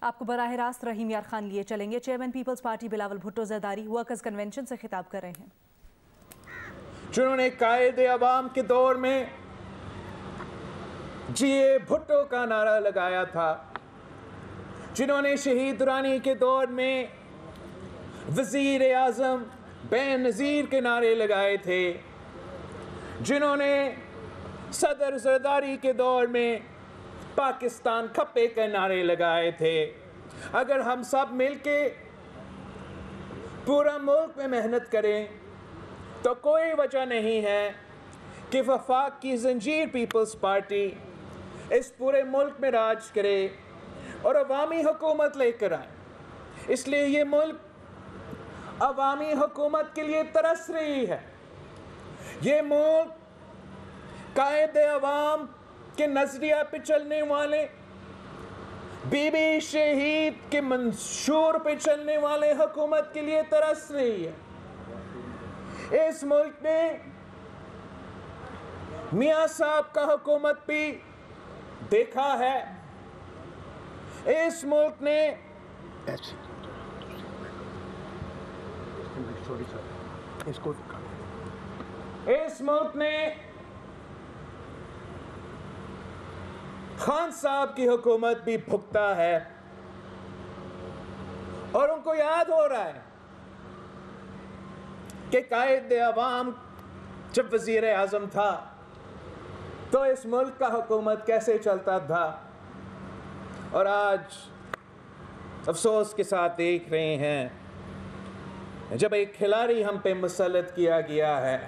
آپ کو براہ راست رحیم یار خان لیے چلیں گے۔ Chairman Peoples Party Bilawal Bhutto Zardari workers convention سے خطاب کر رہے ہیں، جنہوں نے قائد عوام کے دور میں جیے بھٹو کا نعرہ لگایا تھا، جنہوں نے شہید درانی کے دور میں وزیر اعظم بے نظیر کے نعرے لگائے تھے، جنہوں نے صدر زرداری کے دور میں پاکستان کھپے کے نعرے لگائے تھے۔ اگر ہم سب مل کے پورا ملک میں محنت کریں تو کوئی وجہ نہیں ہے کہ وفاق کی زنجیر پیپلز پارٹی اس پورے ملک میں راج کرے اور عوامی حکومت لے کر آئے۔ اس لیے یہ ملک عوامی حکومت کے لیے ترس رہی ہے۔ یہ ملک قائد عوام کے نظریہ پہ چلنے والے، بی بی شہید کے منشور پہ چلنے والے حکومت کے لیے ترس رہی ہے۔ اس ملک نے میاں صاحب کا حکومت بھی دیکھا ہے۔ اس ملک نے خان صاحب کی حکومت بھی بھگتا ہے، اور ان کو یاد ہو رہا ہے کہ قائد عوام جب وزیر اعظم تھا تو اس ملک کا حکومت کیسے چلتا تھا۔ اور آج افسوس کے ساتھ دیکھ رہے ہیں جب ایک کھلاڑی ہم پہ مسلط کیا گیا ہے،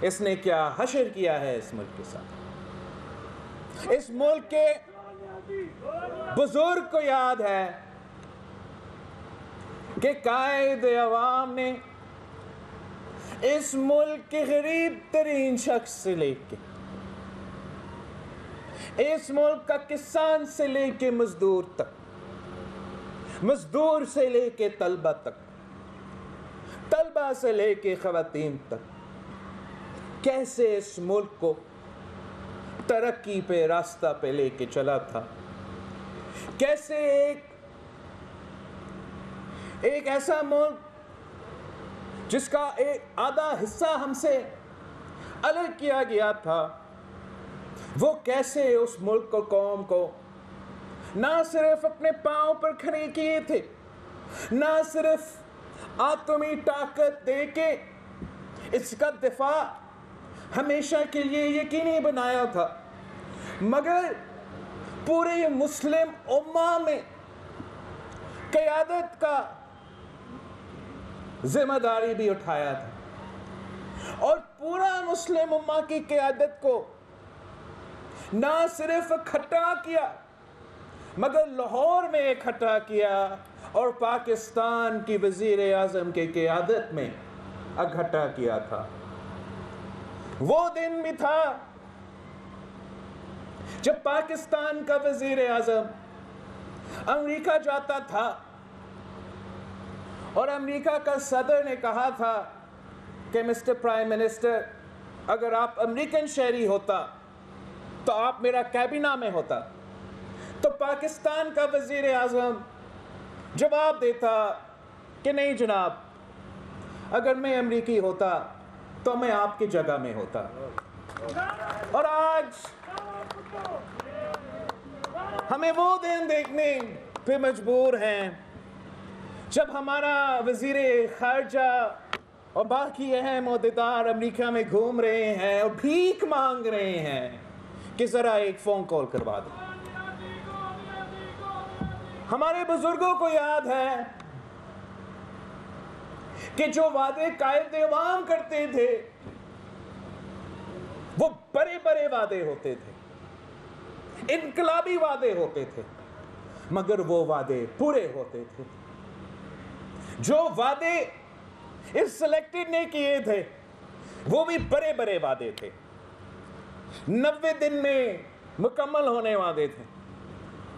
اس نے کیا حشر کیا ہے اس ملک کے ساتھ۔ اس ملک کے بزرگ کو یاد ہے کہ قائد عوام نے اس ملک کے غریب ترین شخص سے لے کے، اس ملک کا کسان سے لے کے مزدور تک، مزدور سے لے کے طلبہ تک، طلبہ سے لے کے خواتین تک، کیسے اس ملک کو ترقی پہ راستہ پہ لے کے چلا تھا، کیسے ایک ایسا ملک جس کا ایک آدھا حصہ ہم سے الگ کیا گیا تھا، وہ کیسے اس ملک کو، قوم کو نہ صرف اپنے پاؤں پر کھڑے کیے تھے، نہ صرف آٹومی طاقت دے کے اس کا دفاع ہمیشہ کے لیے یقینی بنایا تھا، مگر پورے مسلم امہ میں قیادت کا ذمہ داری بھی اٹھایا تھا، اور پورا مسلم امہ کی قیادت کو نہ صرف اکٹھا کیا مگر لاہور میں اکٹھا کیا اور پاکستان کی وزیر اعظم کی قیادت میں اکٹھا کیا تھا۔ وہ دن بھی تھا جب پاکستان کا وزیر اعظم امریکہ جاتا تھا اور امریکہ کا صدر نے کہا تھا کہ مسٹر پرائم منسٹر، اگر آپ امریکن شہری ہوتا تو آپ میرا کابینہ میں ہوتا۔ تو پاکستان کا وزیر اعظم جواب دیتا کہ نہیں جناب، اگر میں امریکی ہوتا تو میں آپ کی جگہ میں ہوتا۔ اور آج ہمیں وہ دن دیکھنے پہ مجبور ہیں جب ہمارا وزیر خارجہ اور باقی اہم عہدیدار امریکہ میں گھوم رہے ہیں اور بھیک مانگ رہے ہیں کہ ذرا ایک فون کال کروا دیں۔ ہمارے بزرگوں کو یاد ہے کہ جو وعدے قائد عوام کرتے تھے وہ بڑے بڑے وعدے ہوتے تھے، انقلابی وعدے ہوتے تھے، مگر وہ وعدے پورے ہوتے تھے۔ جو وعدے اس سلیکٹڈ نے کیے تھے وہ بھی بڑے بڑے وعدے تھے، 90 دن میں مکمل ہونے وعدے تھے،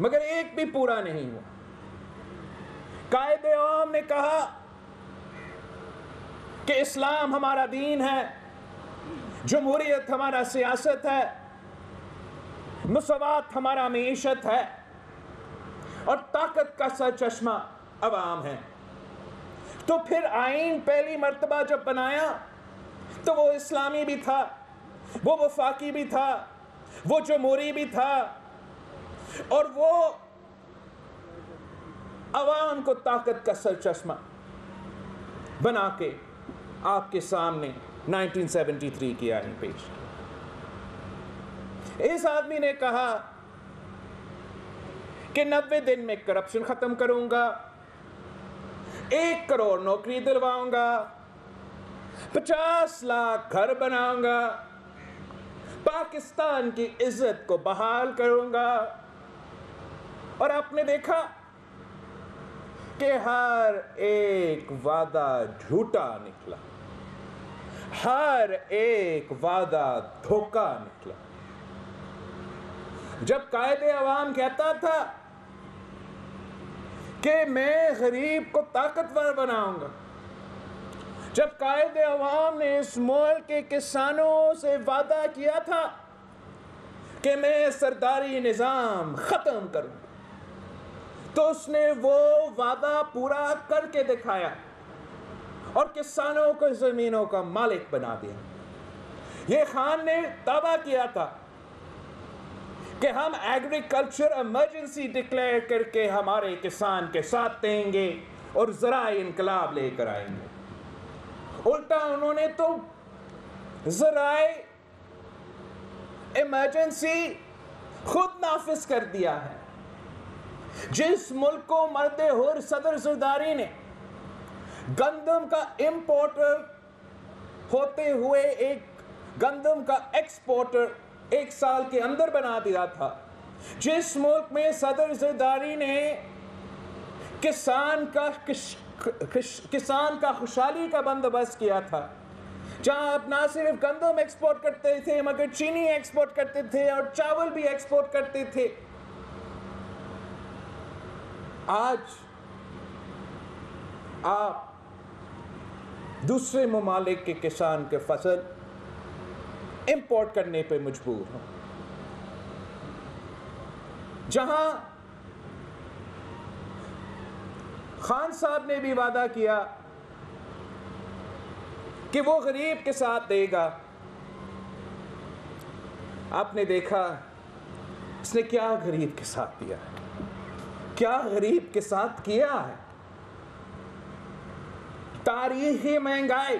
مگر ایک بھی پورا نہیں ہوا۔ قائد عوام نے کہا کہ اسلام ہمارا دین ہے، جمہوریت ہمارا سیاست ہے، مساوات ہمارا معیشت ہے، اور طاقت کا سرچشمہ عوام ہے. تو پھر آئین پہلی مرتبہ جب بنایا تو وہ اسلامی بھی تھا, وہ وفاقی بھی تھا, وہ جمہوری بھی تھا, اور وہ عوام کو طاقت کا سرچشمہ بنا کے آپ کے سامنے 1973 کی آئین پیش. اس آدمی نے کہا کہ 90 دن میں کرپشن ختم کروں گا, 1 کروڑ نوکری دلواؤں گا, 50 لاکھ گھر بناؤں گا, پاکستان کی عزت کو بحال کروں گا. اور آپ نے دیکھا کہ ہر ایک وعدہ جھوٹا نکلا, ہر ایک وعدہ دھوکہ نکلا. جب قائد عوام کہتا تھا کہ میں غریب کو طاقتور بناؤں گا, جب قائد عوام نے اس ملک کے کسانوں سے وعدہ کیا تھا کہ میں سرداری نظام ختم کروں گا, تو اس نے وہ وعدہ پورا کر کے دکھایا اور کسانوں کو زمینوں کا مالک بنا دیا. یہ خان نے دعویٰ کیا تھا کہ ہم ایگریکلچر ایمرجنسی ڈکلیئر کر کے ہمارے کسان کے ساتھ دیں گے اور زرعی انقلاب لے کر آئیں گے. الٹا انہوں نے تو زرعی ایمرجنسی خود نافذ کر دیا ہے. جس ملک کو مرد حر صدر زرداری نے گندم کا امپورٹر ہوتے ہوئے ایک گندم کا ایکسپورٹر 1 سال کے اندر بنا دیا تھا, جس ملک میں صدر زرداری نے کسان کا خوشحالی کا بندوبست کیا تھا, جہاں آپ نہ صرف گندم ایکسپورٹ کرتے تھے مگر چینی ایکسپورٹ کرتے تھے اور چاول بھی ایکسپورٹ کرتے تھے. آج آپ دوسرے ممالک کے کسان کے فصل امپورٹ کرنے پہ مجبور ہوں, جہاں خان صاحب نے بھی وعدہ کیا کہ وہ غریب کے ساتھ دے گا. آپ نے دیکھا اس نے کیا غریب کے ساتھ دیا ہے, کیا غریب کے ساتھ کیا ہے. تاریخی مہنگائی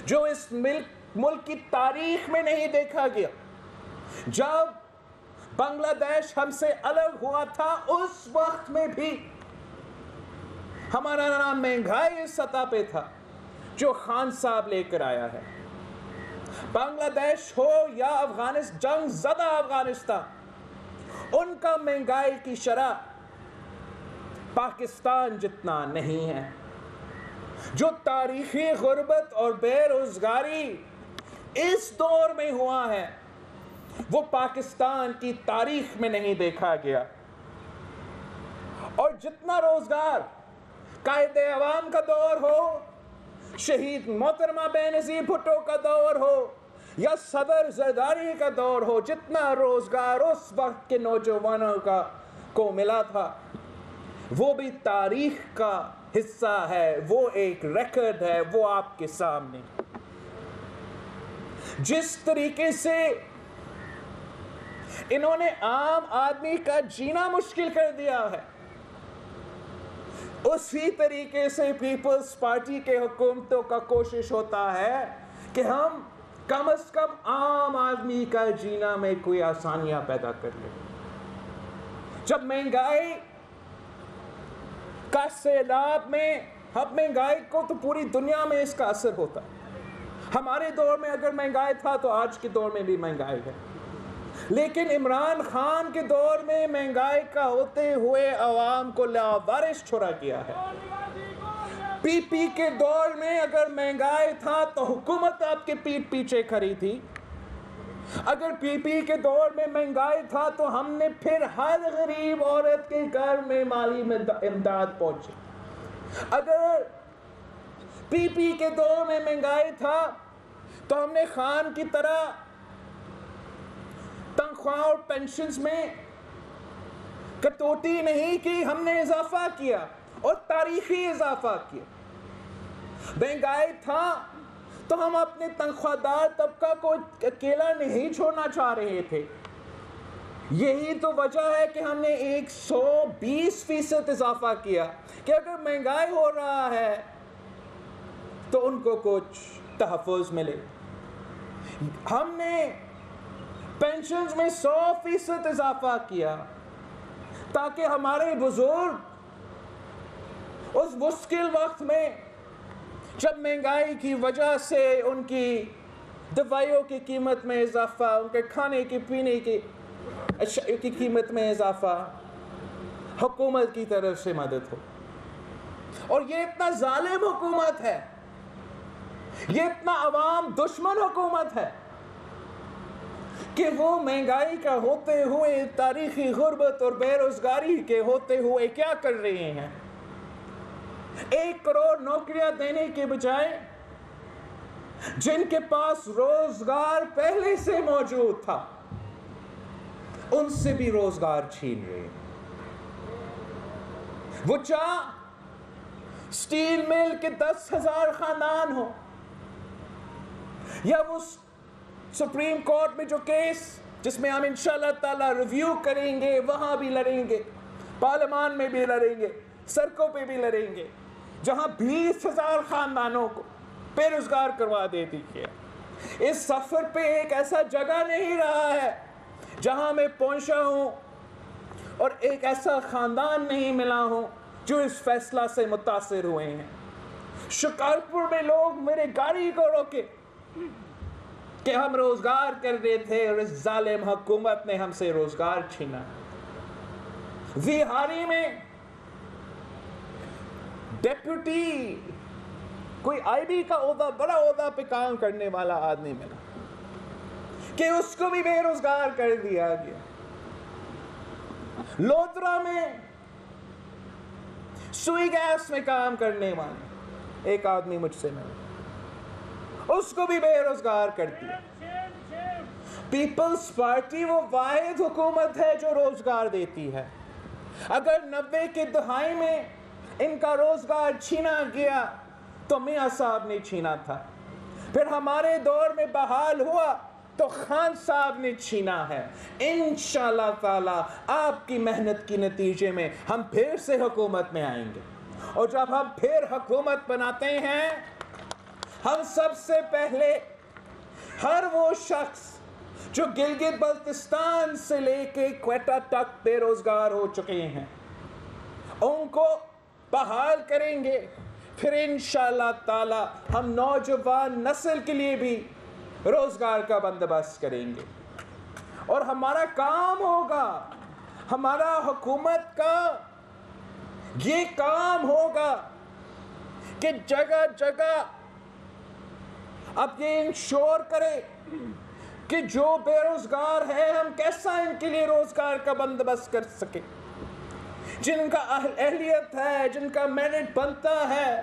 جو اس ملک کی تاریخ میں نہیں دیکھا گیا. جب بنگلہ دیش ہم سے الگ ہوا تھا اس وقت میں بھی ہمارا نام مہنگائی اس سطح پہ تھا جو خان صاحب لے کر آیا ہے. بنگلہ دیش ہو یا جنگ زدہ افغانستان, ان کا مہنگائی کی شرح پاکستان جتنا نہیں ہے. جو تاریخی غربت اور بے روزگاری اس دور میں ہوا ہے وہ پاکستان کی تاریخ میں نہیں دیکھا گیا. اور جتنا روزگار قائد عوام کا دور ہو, شہید محترمہ بینظیر بھٹو کا دور ہو یا صدر زرداری کا دور ہو, جتنا روزگار اس وقت کے نوجوانوں کو ملا تھا وہ بھی تاریخ کا حصہ ہے, وہ ایک ریکارڈ ہے, وہ آپ کے سامنے. جس طریقے سے انہوں نے عام آدمی کا جینا مشکل کر دیا ہے, اسی طریقے سے پیپلز پارٹی کے حکومتوں کا کوشش ہوتا ہے کہ ہم کم از کم عام آدمی کا جینا میں کوئی آسانیاں پیدا کر لیں. جب مہنگائی کا سیلاب میں, اب مہنگائی کو تو پوری دنیا میں اس کا اثر ہوتا ہے. ہمارے دور میں اگر مہنگائی تھا تو آج کے دور میں بھی مہنگائی ہے, لیکن عمران خان کے دور میں مہنگائی کا ہوتے ہوئے عوام کو لاوارث چھوڑا گیا ہے. پی پی کے دور میں اگر مہنگائی تھا تو حکومت آپ کے پیٹ پیچھے کھڑی تھی. اگر پی پی کے دور میں مہنگائی تھا تو ہم نے پھر ہر غریب عورت کے گھر میں مالی امداد پہنچی. اگر پی پی کے دور میں مہنگائی تھا تو ہم نے خان کی طرح تنخواہ اور پینشنز میں کٹوتی نہیں کی، ہم نے اضافہ کیا اور تاریخی اضافہ کیا۔ مہنگائی تھا تو ہم اپنے تنخواہ دار طبقہ کو اکیلا نہیں چھوڑنا چاہ رہے تھے۔ یہی تو وجہ ہے کہ ہم نے 120% اضافہ کیا کہ اگر مہنگائی ہو رہا ہے تو ان کو کچھ تحفظ ملے۔ ہم نے پینشنز میں 100% اضافہ کیا تاکہ ہمارے بزرگ اس مشکل وقت میں جب مہنگائی کی وجہ سے ان کی دوائیوں کی قیمت میں اضافہ، ان کے کھانے کی پینے کی اشیاء کی قیمت میں اضافہ، حکومت کی طرف سے مدد ہو۔ اور یہ اتنا ظالم حکومت ہے، یہ اتنا عوام دشمن حکومت ہے کہ وہ مہنگائی کا ہوتے ہوئے، تاریخی غربت اور بے روزگاری کے ہوتے ہوئے کیا کر رہے ہیں؟ 1 کروڑ نوکریاں دینے کے بجائے جن کے پاس روزگار پہلے سے موجود تھا ان سے بھی روزگار چھین رہے ہیں۔ وہ چاہ سٹیل مل کے 10,000 خاندان ہو، یا وہ سپریم کورٹ میں جو کیس جس میں ہم انشاءاللہ تعالی ریویو کریں گے وہاں بھی لڑیں گے، پارلیمان میں بھی لڑیں گے، سڑکوں پہ بھی لڑیں گے، جہاں 20,000 خاندانوں کو بے روزگار کروا دیتی ہے۔ اس سفر پہ ایک ایسا جگہ نہیں رہا ہے جہاں میں پہنچا ہوں اور ایک ایسا خاندان نہیں ملا ہوں جو اس فیصلہ سے متاثر ہوئے ہیں۔ شکارپور میں لوگ میرے گاڑی کو روکے کہ ہم روزگار کر رہے تھے اور اس ظالم حکومت نے ہم سے روزگار چھینا۔ ویہاری میں ڈیپیوٹی کوئی آئی بی کا عہدہ، بڑا عہدہ پہ کام کرنے والا آدمی ملا کہ اس کو بھی بے روزگار کر دیا گیا۔ لودرا میں سوئی گیس میں کام کرنے والے ایک آدمی مجھ سے ملا، اس کو بھی بے روزگار کر دیا۔ پیپلز پارٹی وہ واحد حکومت ہے جو روزگار دیتی ہے۔ اگر 90 کے دہائی میں ان کا روزگار چھینا گیا تو میاں صاحب نے چھینا تھا، پھر ہمارے دور میں بحال ہوا تو خان صاحب نے چھینا ہے۔ انشاءاللہ تعالی آپ کی محنت کی نتیجے میں ہم پھر سے حکومت میں آئیں گے، اور جب ہم پھر حکومت بناتے ہیں ہم سب سے پہلے ہر وہ شخص جو گلگت بلتستان سے لے کے کوئٹہ تک بے روزگار ہو چکے ہیں ان کو بحال کریں گے۔ پھر انشاءاللہ تعالی ہم نوجوان نسل کے لیے بھی روزگار کا بندوبست کریں گے، اور ہمارا کام ہوگا، ہمارا حکومت کا یہ کام ہوگا کہ جگہ جگہ اب یہ انشور کرے کہ جو بے روزگار ہے ہم کیسا ان کے لیے روزگار کا بندوبست کر سکیں۔ جن کا اہلیت ہے، جن کا میرٹ بنتا ہے،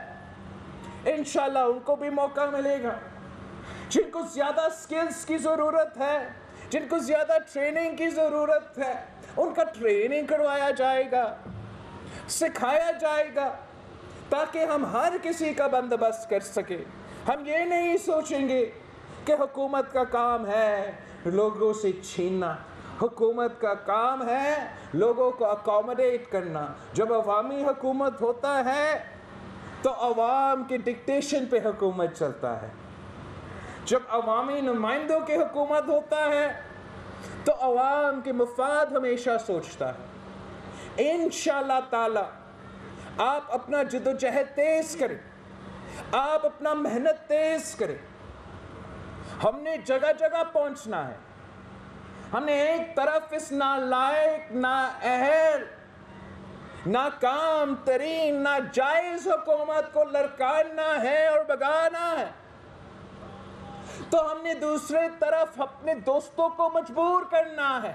انشاءاللہ ان کو بھی موقع ملے گا۔ جن کو زیادہ سکلز کی ضرورت ہے، جن کو زیادہ ٹریننگ کی ضرورت ہے، ان کا ٹریننگ کروایا جائے گا، سکھایا جائے گا، تاکہ ہم ہر کسی کا بندوبست کر سکیں۔ ہم یہ نہیں سوچیں گے کہ حکومت کا کام ہے لوگوں سے چھیننا، حکومت کا کام ہے لوگوں کو اکوموڈیٹ کرنا۔ جب عوامی حکومت ہوتا ہے تو عوام کے ڈکٹیشن پہ حکومت چلتا ہے، جب عوامی نمائندوں کی حکومت ہوتا ہے تو عوام کے مفاد ہمیشہ سوچتا ہے۔ انشاءاللہ تعالی آپ اپنا جدوجہد تیز کریں، آپ اپنا محنت تیز کریں۔ ہم نے جگہ جگہ پہنچنا ہے، ہم نے ایک طرف اس نالائق، نااہل، ناکام ترین، ناجائز حکومت کو لڑکانا ہے اور بھگانا ہے، تو ہم نے دوسرے طرف اپنے دوستوں کو مجبور کرنا ہے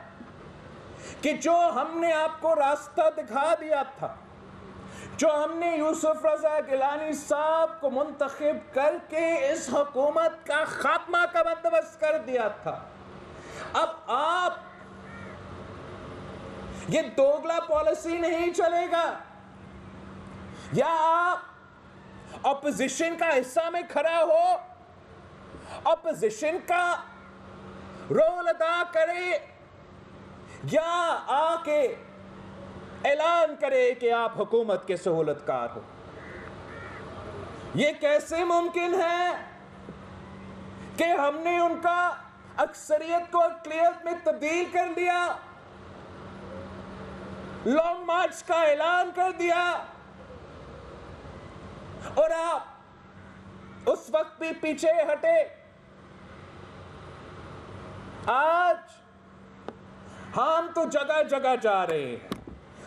کہ جو ہم نے آپ کو راستہ دکھا دیا تھا، جو ہم نے یوسف رضا گیلانی صاحب کو منتخب کر کے اس حکومت کا خاتمہ کا بندوبست کر دیا تھا، اب آپ یہ دوگلا پالیسی نہیں چلے گا. یا آپ اپوزیشن کا حصہ میں کھڑا ہو, اپوزیشن کا رول ادا کرے, یا آ کے اعلان کرے کہ آپ حکومت کے سہولت کار ہو. یہ کیسے ممکن ہے کہ ہم نے ان کا اکثریت کو اقلیت میں تبدیل کر دیا, لانگ مارچ کا اعلان کر دیا, اور آپ اس وقت بھی پیچھے ہٹے. آج ہم تو جگہ جگہ جا رہے ہیں.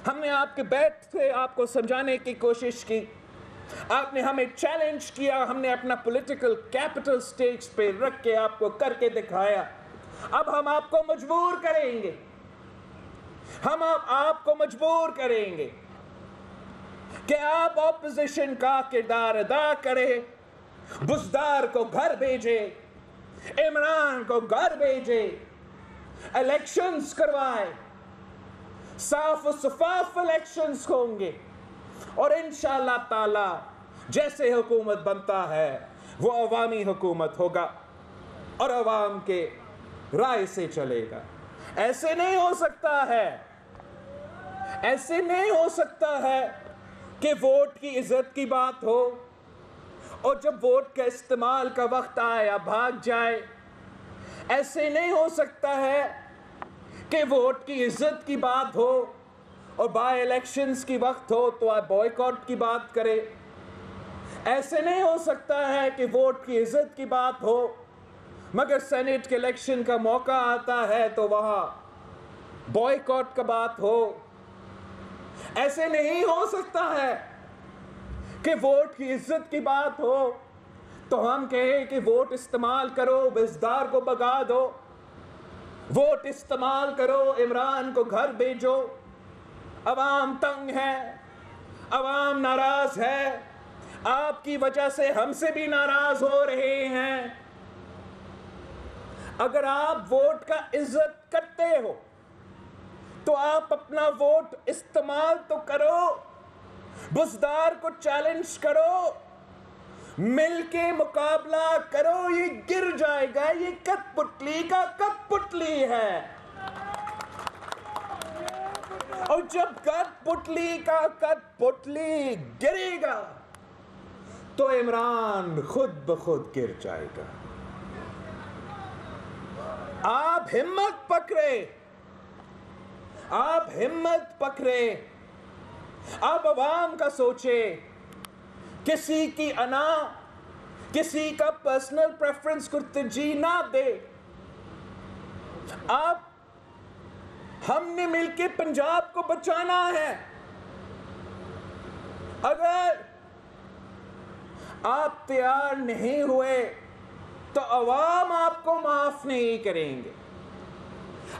ہم نے آپ کے بیٹھ سے آپ کو سمجھانے کی کوشش کی, آپ نے ہمیں چیلنج کیا, ہم نے اپنا پولیٹیکل کیپٹل سٹیج پہ رکھ کے آپ کو کر کے دکھایا. اب ہم آپ کو مجبور کریں گے, ہم آپ کو مجبور کریں گے کہ آپ اپوزیشن کا کردار ادا کریں, بزدار کو گھر بھیجے, عمران کو گھر بھیجے, الیکشنز کروائے, صاف و شفاف الیکشنز ہوں گے, اور انشاءاللہ تعالی جیسے حکومت بنتا ہے وہ عوامی حکومت ہوگا اور عوام کے رائے سے چلے گا. ایسے نہیں ہو سکتا ہے, ایسے نہیں ہو سکتا ہے کہ ووٹ کی عزت کی بات ہو اور جب ووٹ کا استعمال کا وقت آیا بھاگ جائے. ایسے نہیں ہو سکتا ہے کہ ووٹ کی عزت کی بات ہو اور بائی الیکشنز کی وقت ہو تو آپ بوائیکاٹ کی بات کرے. ایسے نہیں ہو سکتا ہے کہ ووٹ کی عزت کی بات ہو مگر سینٹ کے الیکشن کا موقع آتا ہے تو وہاں بوائیکاٹ کا بات ہو. ایسے نہیں ہو سکتا ہے کہ ووٹ کی عزت کی بات ہو تو ہم کہیں کہ ووٹ استعمال کرو, بزدار کو بگا دو, ووٹ استعمال کرو, عمران کو گھر بھیجو. عوام تنگ ہے, عوام ناراض ہے, آپ کی وجہ سے ہم سے بھی ناراض ہو رہے ہیں. اگر آپ ووٹ کا عزت کرتے ہو تو آپ اپنا ووٹ استعمال تو کرو, بزدار کو چیلنج کرو, مل کے مقابلہ کرو. یہ گر جائے گا, یہ کٹ پتلی کا کٹ پتلی ہے, اور جب کٹ پتلی کا کٹ پتلی گرے گا تو عمران خود بخود گر جائے گا. آپ ہمت پکڑے, آپ ہمت پکڑے, آپ عوام کا سوچے, کسی کی انا, کسی کا پرسنل پریفرنس کو ترجیح نہ دے. آپ ہم نے مل کے پنجاب کو بچانا ہے. اگر آپ تیار نہیں ہوئے تو عوام آپ کو معاف نہیں کریں گے.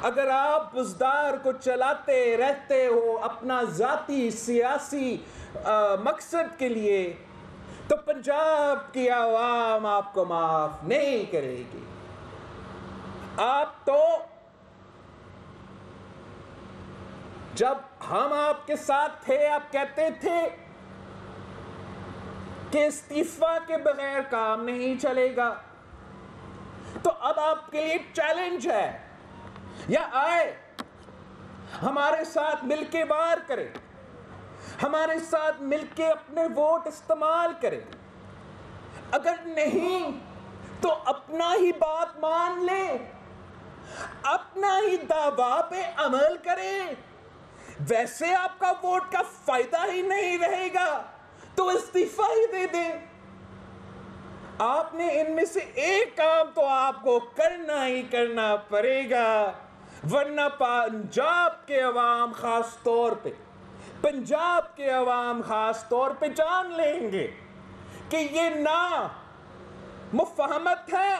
اگر آپ بزدار کو چلاتے رہتے ہو اپنا ذاتی سیاسی مقصد کے لیے تو پنجاب کی عوام آپ کو معاف نہیں کرے گی. آپ تو جب ہم آپ کے ساتھ تھے آپ کہتے تھے کہ استعفا کے بغیر کام نہیں چلے گا, تو اب آپ کے لیے چیلنج ہے, یا آئے ہمارے ساتھ مل کے وار کرے, ہمارے ساتھ مل کے اپنے ووٹ استعمال کرے. اگر نہیں تو اپنا ہی بات مان لے, اپنا ہی دعویٰ پہ عمل کرے. ویسے آپ کا ووٹ کا فائدہ ہی نہیں رہے گا تو استعفا ہی دے دیں. آپ نے ان میں سے ایک کام تو آپ کو کرنا ہی کرنا پڑے گا, ورنہ پنجاب کے عوام خاص طور پہ پنجاب کے عوام خاص طور پہ جان لیں گے کہ یہ نہ مفاہمت ہے,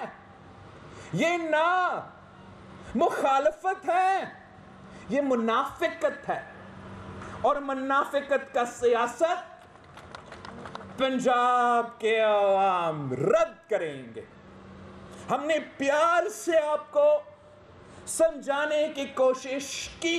یہ نہ مخالفت ہے, یہ منافقت ہے. اور منافقت کا سیاست پنجاب کے عوام رد کریں گے. ہم نے پیار سے آپ کو سمجھانے کی کوشش کی